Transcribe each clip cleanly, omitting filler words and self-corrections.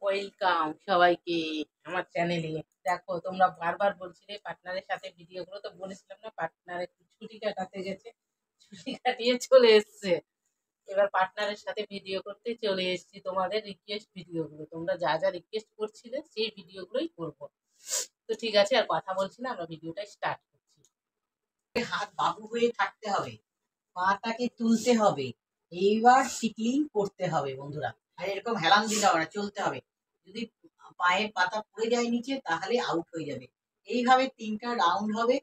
Welcome সবাইকে আমার চ্যানেলে। দেখো তোমরা বারবার বলছিলে পার্টনারের সাথে ভিডিওগুলো, তো বলেছিলাম না পার্টনার একটু ছুটি কাটাতে গেছে, ছুটি কাটিয়ে চলে এসছে। এবার পার্টনারের সাথে ভিডিও করতে চলে এসেছি। তোমাদের রিকোয়েস্ট ভিডিওগুলো, তোমরা যা যা রিকোয়েস্ট করছিলে সেই ভিডিওগুলোই করবো। তো ঠিক আছে, আর কথা বলছি না, আমরা ভিডিওটা স্টার্ট করছি। হাত বাবু হয়ে থাকতে হবে, পাটাকে তুলতে হবে, এইবার টিকলিং করতে হবে বন্ধুরা। আর এরকম হেলান দিতে হবে না, চলতে হবে। যদি পায়ের পাতা পড়ে যায় নিচে তাহলে আউট হয়ে যাবে। এইভাবে 3টা রাউন্ড হবে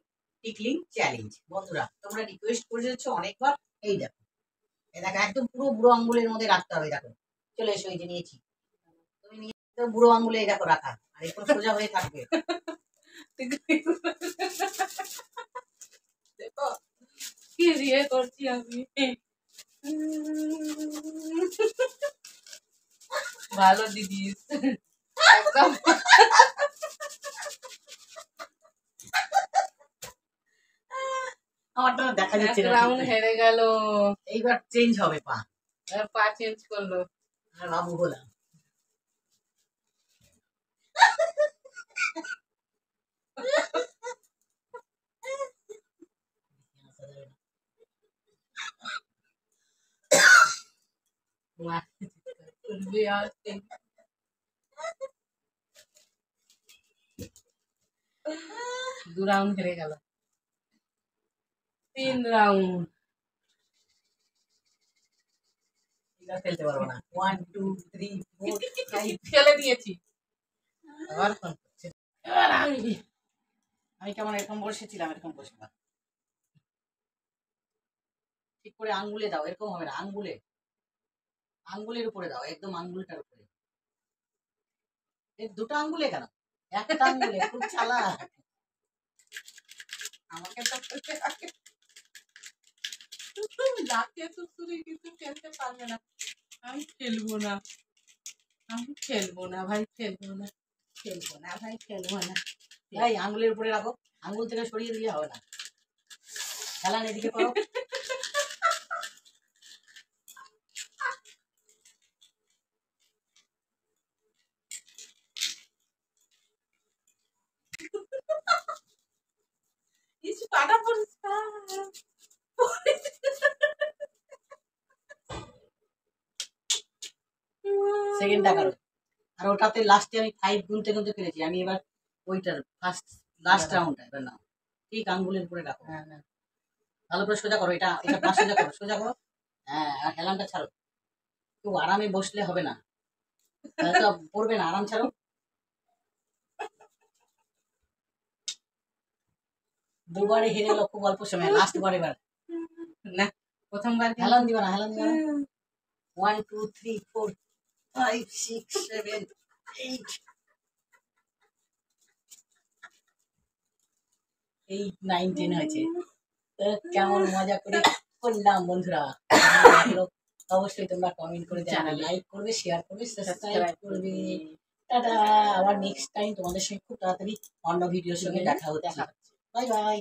টিকলিং চ্যালেঞ্জ। বন্ধুরা তোমরা রিকোয়েস্ট করে যাচ্ছ অনেকবার। এই দেখো, এই দেখো, একদম পুরো বুড়ো আঙ্গুলের মধ্যে রাখতে হবে। দেখো চলে এসো, এই যে নিয়েছি, তুমি নিয়ে বুড়ো আঙ্গুলে এই দেখো রাখা, আর এরকম সোজা হয়ে থাকবে। দেখো কি দিয়ে করছি আমি, ভালো দিদি একদম। আমারটা দেখা যাচ্ছে না, রাউন্ড হেরে গেল। এইবার চেঞ্জ হবে পা, পা চেঞ্জ করলো আর বাবু হলাম। দু রাউন্ড হেরে গেল, 3 রাউন্ড। ফেলতে পারবো না। 1 2 3 4 5 ফেলে দিয়েছি। আবার ফোন করছে। এবার আমি কেমন এরকম বসেছিলাম, এরকম বসলাম। ঠিক করে আঙ্গুলে দাও, এরকম হবে না, আঙ্গুলে, আঙ্গুলের উপরে দাও, একদম আঙ্গুলটার উপরে। এই দুটো আঙ্গুলে কেন, একটা আঙ্গুলে, খুব চালাক। আমাকে তো লাফিয়ে তুলতুলি কিন্তু ফেলতে পারবে না। আমি খেলবো না, আমি খেলবো না ভাই, খেলবো না, খেলবো না ভাই, খেলবো না। এই আঙ্গুলের উপরে রাখো, আঙ্গুল থেকে সরিয়ে দিলে হবে না। খেলান এদিকে করো। কিছু কাটা পরিষ্কার। সেকেন্ডটা করো। আর ওটাতে লাস্টে আমি 5 গুনতে গুনতে ফেলেছি। আমি এবার ওইটার ফার্স্ট লাস্ট রাউন্ডটা এবার নাও, ঠিক আঙ্গুলের উপরে রাখো। হ্যাঁ না, ভালো করে সোজা করো, এটা এটা পা সোজা করো, সোজা করো। হ্যাঁ, আর হেলানটা ছাড়ো। খুব আরামে বসলে হবে না, তাহলে তো পড়বে না। আরাম ছাড়ো। দুবারে হেরে গেল খুব অল্প সময়, লাস্ট বার এবার। না প্রথমবার হেলান দিবা না, হেলান দিবা না। 1 2 3 4 5 6 7 8 8 9 10 হয়েছে। তো কেমন মজা করে করলাম বন্ধুরা। অবশ্যই তোমরা কমেন্ট করে জানাবে, লাইক করবে, শেয়ার করবে, সাবস্ক্রাইব করবে। টাটা। আবার নেক্সট টাইম তোমাদের সঙ্গে খুব তাড়াতাড়ি অন্য ভিডিওর সঙ্গে দেখা হচ্ছে। Bye bye.